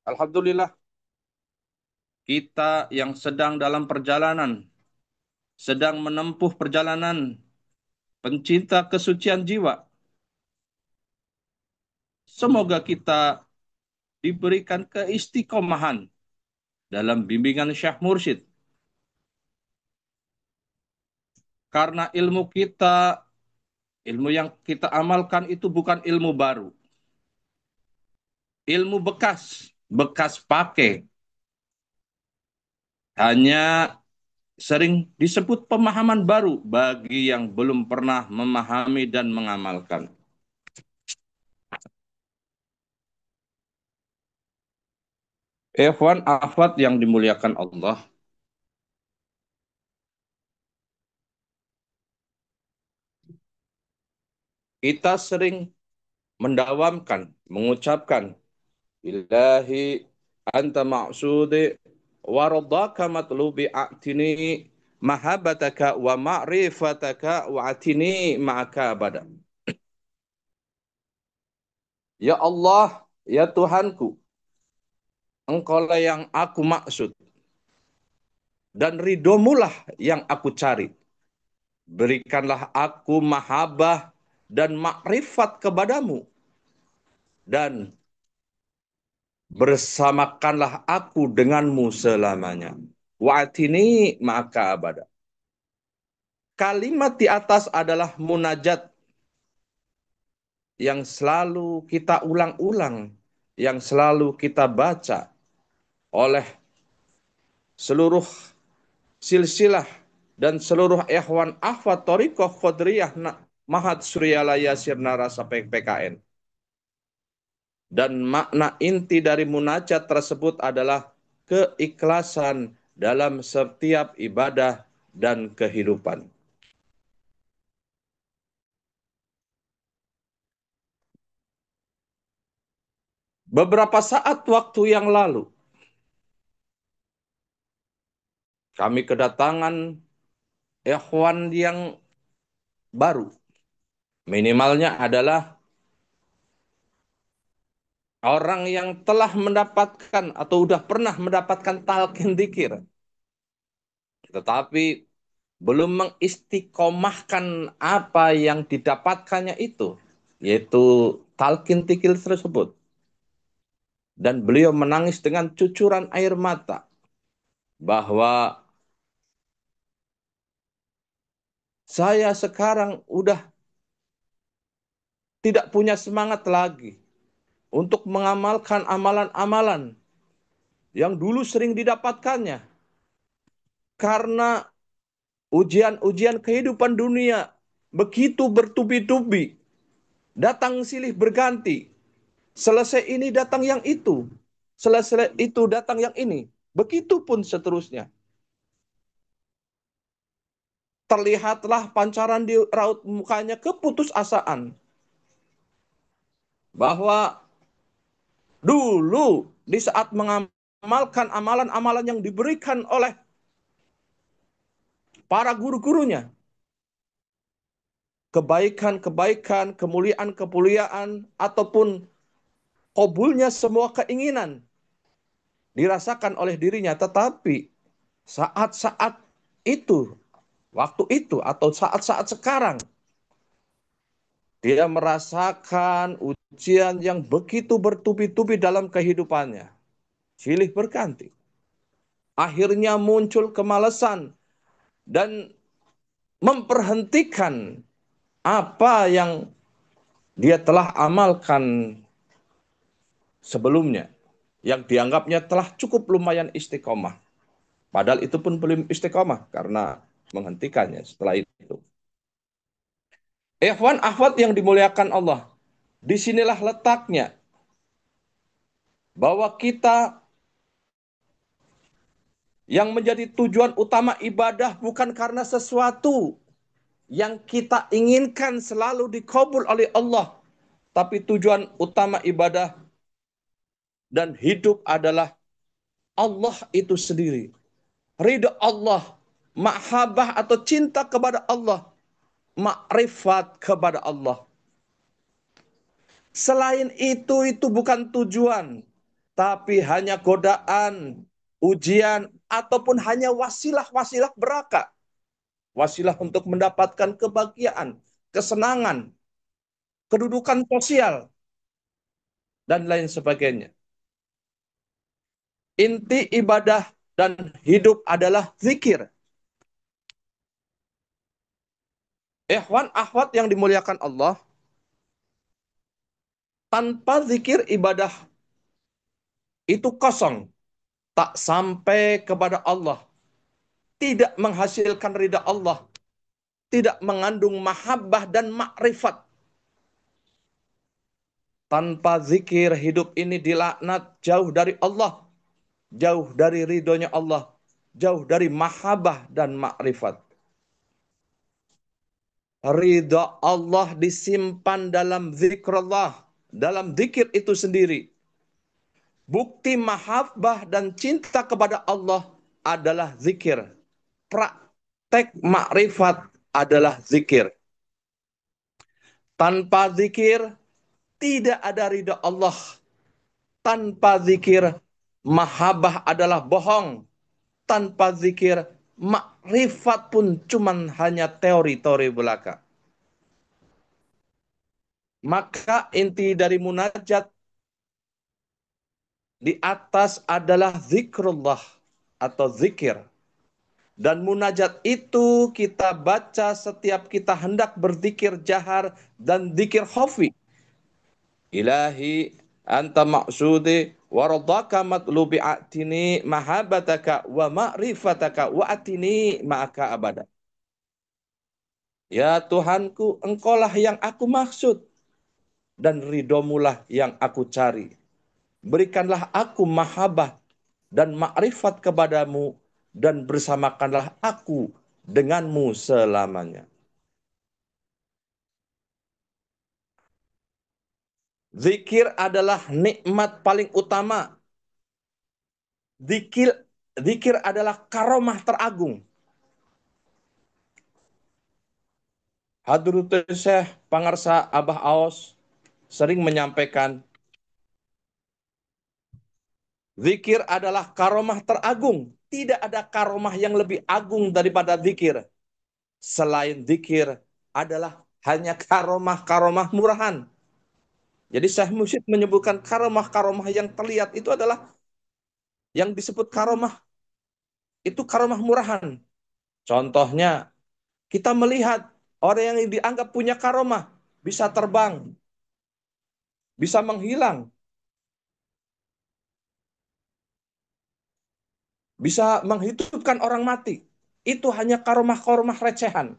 Alhamdulillah, kita yang sedang dalam perjalanan, sedang menempuh perjalanan pencinta kesucian jiwa. Semoga kita diberikan keistiqomahan dalam bimbingan Syekh Mursyid. Karena ilmu yang kita amalkan itu bukan ilmu baru. Ilmu bekas, bekas pakai. Hanya sering disebut pemahaman baru bagi yang belum pernah memahami dan mengamalkan. Ikhwan akhwat yang dimuliakan Allah, kita sering mendawamkan, mengucapkan, Ilahi anta ma'sudi waradaka matlubi a'tini mahabataka wa ma'rifataka wa atini ma'aka abada. Ya Allah, ya Tuhanku, engkaulah yang aku maksud dan ridhomulah yang aku cari. Berikanlah aku mahabbah dan makrifat kepadamu dan bersamakanlah aku denganmu selamanya. Wa'atini maka abada. Kalimat di atas adalah munajat yang selalu kita ulang-ulang, yang selalu kita baca oleh seluruh silsilah dan seluruh ikhwan akhwat Thariqah Qadiriyah Mahat Suryalaya Sirnara sampai PKN. Dan makna inti dari munajat tersebut adalah keikhlasan dalam setiap ibadah dan kehidupan. Beberapa saat waktu yang lalu, kami kedatangan ikhwan yang baru. Minimalnya adalah orang yang telah mendapatkan atau sudah pernah mendapatkan talqin dzikir, tetapi belum mengistiqomahkan apa yang didapatkannya itu, yaitu talqin dzikir tersebut. Dan beliau menangis dengan cucuran air mata bahwa saya sekarang udah tidak punya semangat lagi untuk mengamalkan amalan-amalan yang dulu sering didapatkannya. Karena ujian-ujian kehidupan dunia begitu bertubi-tubi, datang silih berganti. Selesai ini datang yang itu, selesai itu datang yang ini. Begitupun seterusnya. Terlihatlah pancaran di raut mukanya keputusasaan. Bahwa dulu di saat mengamalkan amalan-amalan yang diberikan oleh para guru-gurunya, kebaikan-kebaikan, kemuliaan-kemuliaan, ataupun kabulnya semua keinginan dirasakan oleh dirinya. Tetapi saat-saat itu, waktu itu, atau saat-saat sekarang, dia merasakan ujian yang begitu bertubi-tubi dalam kehidupannya. Silih berganti. Akhirnya muncul kemalasan dan memperhentikan apa yang dia telah amalkan sebelumnya, yang dianggapnya telah cukup lumayan istiqomah. Padahal itu pun belum istiqomah karena menghentikannya setelah itu. Ikhwan akhwat yang dimuliakan Allah, disinilah letaknya bahwa kita yang menjadi tujuan utama ibadah bukan karena sesuatu yang kita inginkan selalu dikabul oleh Allah. Tapi tujuan utama ibadah dan hidup adalah Allah itu sendiri. Ridha Allah, mahabbah atau cinta kepada Allah, makrifat kepada Allah. Selain itu bukan tujuan. tapi hanya godaan, ujian, ataupun hanya wasilah-wasilah belaka. Wasilah untuk mendapatkan kebahagiaan, kesenangan, kedudukan sosial, dan lain sebagainya. Inti ibadah dan hidup adalah zikir. Ikhwan akhwat yang dimuliakan Allah, tanpa zikir ibadah itu kosong, tak sampai kepada Allah, tidak menghasilkan ridha Allah, tidak mengandung mahabbah dan makrifat. Tanpa zikir hidup ini dilaknat, jauh dari Allah, jauh dari ridhonya Allah, jauh dari mahabbah dan makrifat. Ridha Allah disimpan dalam zikrullah, dalam zikir itu sendiri. Bukti mahabbah dan cinta kepada Allah adalah zikir. Praktek makrifat adalah zikir. Tanpa zikir tidak ada ridha Allah. Tanpa zikir mahabbah adalah bohong. Tanpa zikir makrifat pun cuman hanya teori-teori belaka. Maka inti dari munajat di atas adalah zikrullah atau zikir. Dan munajat itu kita baca setiap kita hendak berzikir jahar dan zikir khafi. Ilahi anta maksudi waradaka matlubi atini mahabataka wa ma'rifataka wa atini ma'aka abada. Ya Tuhanku, engkaulah yang aku maksud dan ridhomulah yang aku cari. Berikanlah aku mahabbah dan makrifat kepadamu dan bersamakanlah aku denganmu selamanya. Zikir adalah nikmat paling utama. Zikir, zikir adalah karomah teragung. Hadrutul Syekh Pangarsa Abah Aos sering menyampaikan, zikir adalah karomah teragung. Tidak ada karomah yang lebih agung daripada zikir. Selain zikir adalah hanya karomah-karomah murahan. Jadi Syekh Mursyid menyebutkan karomah-karomah yang terlihat itu adalah yang disebut karomah, itu karomah murahan. Contohnya, kita melihat orang yang dianggap punya karomah bisa terbang, bisa menghilang, bisa menghidupkan orang mati. Itu hanya karomah-karomah recehan.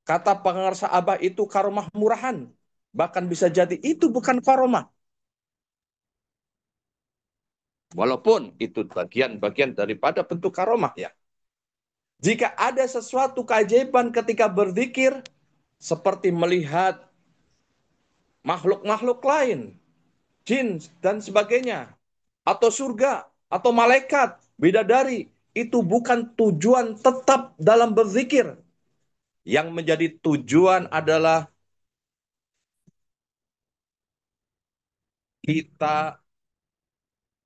Kata pengarsa Abah itu karomah murahan. Bahkan bisa jadi itu bukan karomah. Walaupun itu bagian-bagian daripada bentuk karomah ya. Jika ada sesuatu keajaiban ketika berzikir, seperti melihat makhluk-makhluk lain, jin dan sebagainya, atau surga, atau malaikat, bidadari, itu bukan tujuan tetap dalam berzikir. Yang menjadi tujuan adalah kita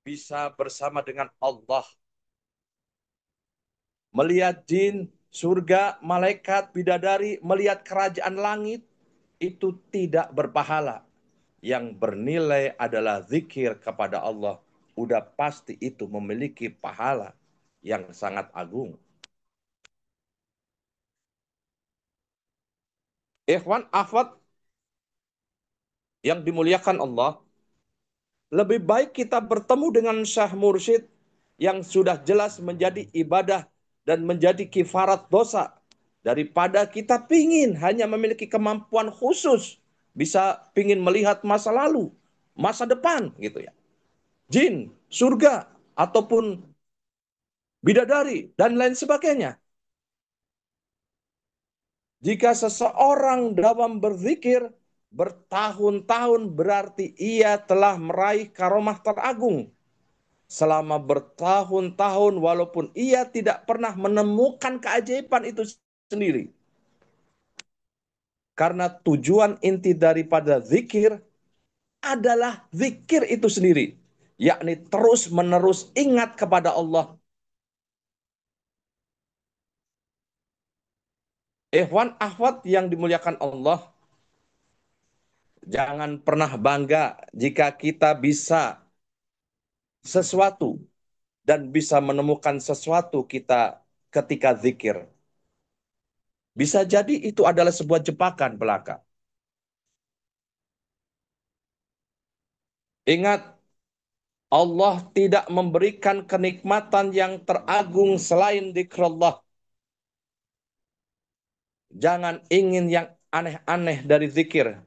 bisa bersama dengan Allah. Melihat jin, surga, malaikat, bidadari, melihat kerajaan langit, itu tidak berpahala. Yang bernilai adalah zikir kepada Allah. Udah pasti itu memiliki pahala yang sangat agung. Ikhwan Afat yang dimuliakan Allah, lebih baik kita bertemu dengan Syekh Mursyid yang sudah jelas menjadi ibadah dan menjadi kifarat dosa daripada kita pingin hanya memiliki kemampuan khusus bisa pingin melihat masa lalu, masa depan gitu ya. Jin, surga ataupun bidadari dan lain sebagainya. Jika seseorang dalam berzikir bertahun-tahun berarti ia telah meraih karomah teragung. Selama bertahun-tahun walaupun ia tidak pernah menemukan keajaiban itu sendiri. Karena tujuan inti daripada zikir adalah zikir itu sendiri. yakni terus-menerus ingat kepada Allah. Ikhwan akhwat yang dimuliakan Allah, jangan pernah bangga jika kita bisa sesuatu dan bisa menemukan sesuatu kita ketika zikir. Bisa jadi itu adalah sebuah jebakan belaka. Ingat, Allah tidak memberikan kenikmatan yang teragung selain zikrullah. Jangan ingin yang aneh-aneh dari zikir.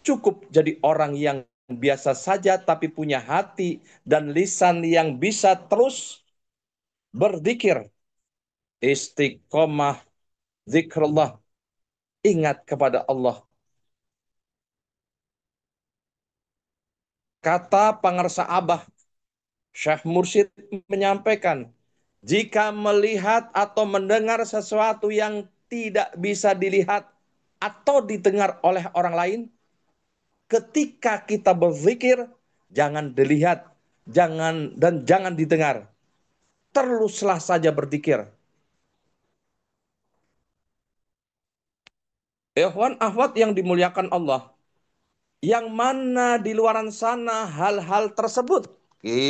Cukup jadi orang yang biasa saja tapi punya hati dan lisan yang bisa terus berzikir. Istiqomah zikrullah. Ingat kepada Allah. Kata Pangarsa Abah, Syekh Mursyid menyampaikan, jika melihat atau mendengar sesuatu yang tidak bisa dilihat atau didengar oleh orang lain, ketika kita berzikir, jangan dilihat, jangan didengar. Teruslah saja berzikir. Ikhwan ahwat yang dimuliakan Allah, yang mana di luaran sana hal-hal tersebut.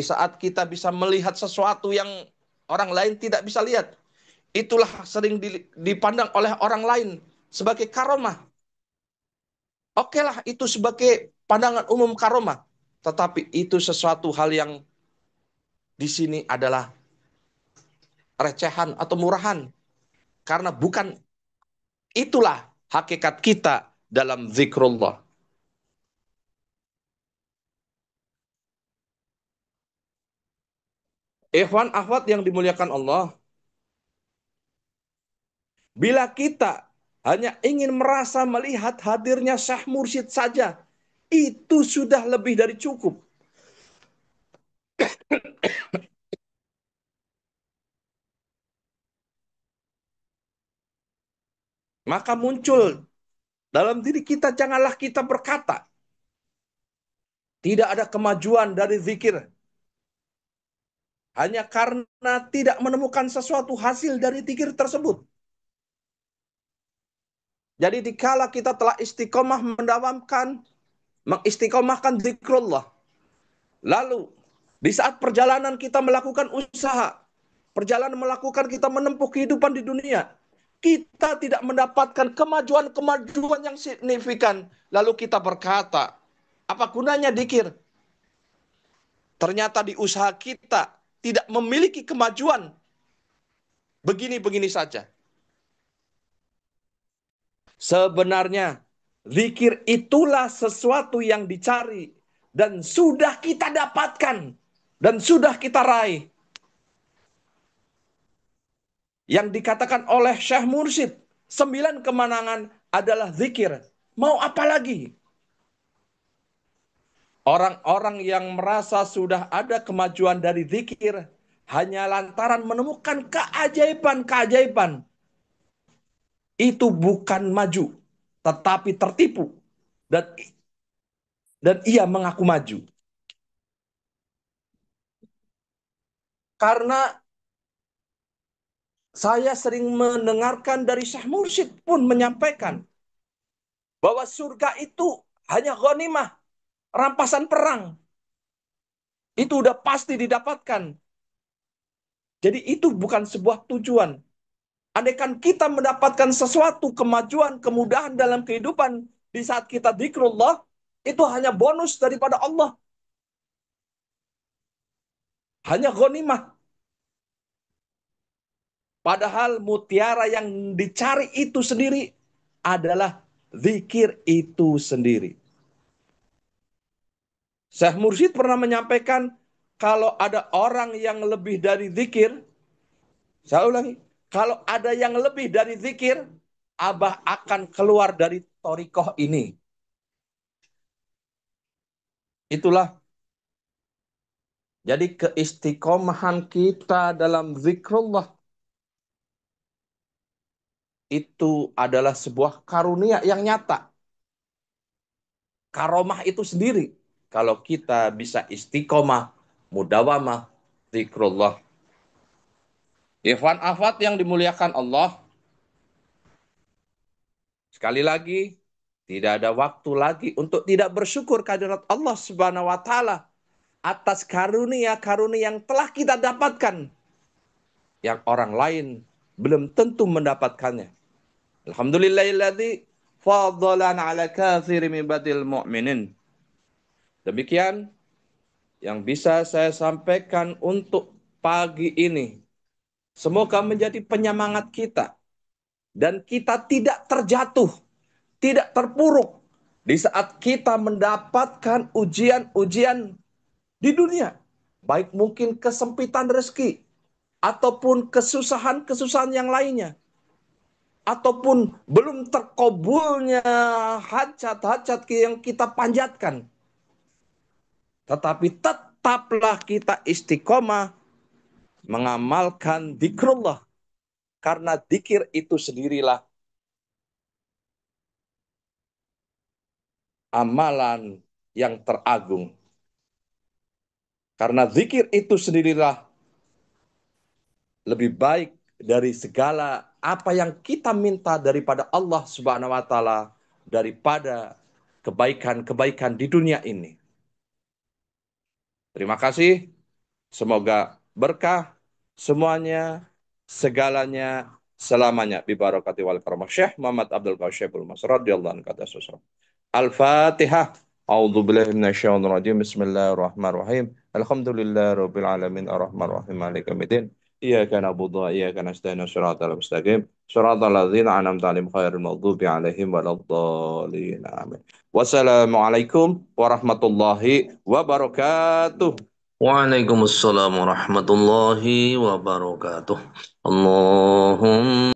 Saat kita bisa melihat sesuatu yang orang lain tidak bisa lihat, itulah sering dipandang oleh orang lain sebagai karomah. Oke lah, itu sebagai pandangan umum karomah. Tetapi itu sesuatu hal yang di sini adalah recehan atau murahan. Karena bukan itulah hakikat kita dalam zikrullah. Ikhwan akhwat yang dimuliakan Allah, bila kita hanya ingin merasa melihat hadirnya Syekh Mursyid saja, itu sudah lebih dari cukup. Maka muncul dalam diri kita, janganlah kita berkata, tidak ada kemajuan dari zikir. Hanya karena tidak menemukan sesuatu hasil dari zikir tersebut. Jadi dikala kita telah istiqomah mendawamkan, mengistiqomahkan zikrullah. Lalu di saat perjalanan kita melakukan usaha, perjalanan melakukan kita menempuh kehidupan di dunia, kita tidak mendapatkan kemajuan-kemajuan yang signifikan. Lalu kita berkata, apa gunanya zikir? Ternyata di usaha kita tidak memiliki kemajuan. Begini-begini saja. Sebenarnya zikir itulah sesuatu yang dicari dan sudah kita dapatkan dan sudah kita raih. Yang dikatakan oleh Syekh Mursyid, 9 kemenangan adalah zikir. Mau apa lagi? Orang-orang yang merasa sudah ada kemajuan dari zikir hanya lantaran menemukan keajaiban-keajaiban. Itu bukan maju, tetapi tertipu. Dan dan ia mengaku maju. Karena saya sering mendengarkan dari Syekh Mursyid pun menyampaikan bahwa surga itu hanya ghanimah, rampasan perang. Itu udah pasti didapatkan. Jadi itu bukan sebuah tujuan. Andaikan kita mendapatkan sesuatu kemajuan, kemudahan dalam kehidupan di saat kita zikrullah, itu hanya bonus daripada Allah. Hanya ghanimah. Padahal mutiara yang dicari itu sendiri adalah zikir itu sendiri. Syekh Mursyid pernah menyampaikan, kalau ada orang yang lebih dari zikir, saya ulangi, kalau ada yang lebih dari zikir, Abah akan keluar dari torikoh ini. Itulah jadi keistiqomahan kita dalam zikrullah itu adalah sebuah karunia yang nyata. Karomah itu sendiri. Kalau kita bisa istiqomah mudawamah zikrullah. Ikhwan afat yang dimuliakan Allah, sekali lagi, tidak ada waktu lagi untuk tidak bersyukur kehadirat Allah Subhanahu wa taala atas karunia-karunia yang telah kita dapatkan yang orang lain belum tentu mendapatkannya. Alhamdulillahilladzi fadhalana ala katsiri min badil mu'minin. Demikian yang bisa saya sampaikan untuk pagi ini. Semoga menjadi penyemangat kita dan kita tidak terjatuh, tidak terpuruk di saat kita mendapatkan ujian-ujian di dunia. Baik mungkin kesempitan rezeki ataupun kesusahan-kesusahan yang lainnya, ataupun belum terkabulnya hajat-hajat yang kita panjatkan. Tetapi tetaplah kita istiqomah mengamalkan zikrullah. Karena zikir itu sendirilah amalan yang teragung. Karena zikir itu sendirilah lebih baik dari segala apa yang kita minta daripada Allah Subhanahu wa taala, daripada kebaikan-kebaikan di dunia ini. Terima kasih. Semoga berkah semuanya, segalanya, selamanya. Bibarakati wal karamah Syekh Muhammad Abdul Qasyibul Mas radhiyallahu anhu. Al-Fatihah. A'udzu billahi minasyaitonir rajim. Bismillahirrahmanirrahim. Alhamdulillahi rabbil alamin arrahmanirrahim maliki yaumiddin. Iyyaka na'budu wa iyyaka nasta'in shiratal mustaqim. Shiratal ladzina an'amta 'alaihim ghairil maghdubi 'alaihim waladdallin. Amin. Wassalamualaikum warahmatullahi wabarakatuh. Waalaikumsalam warahmatullahi wabarakatuh. Allahumma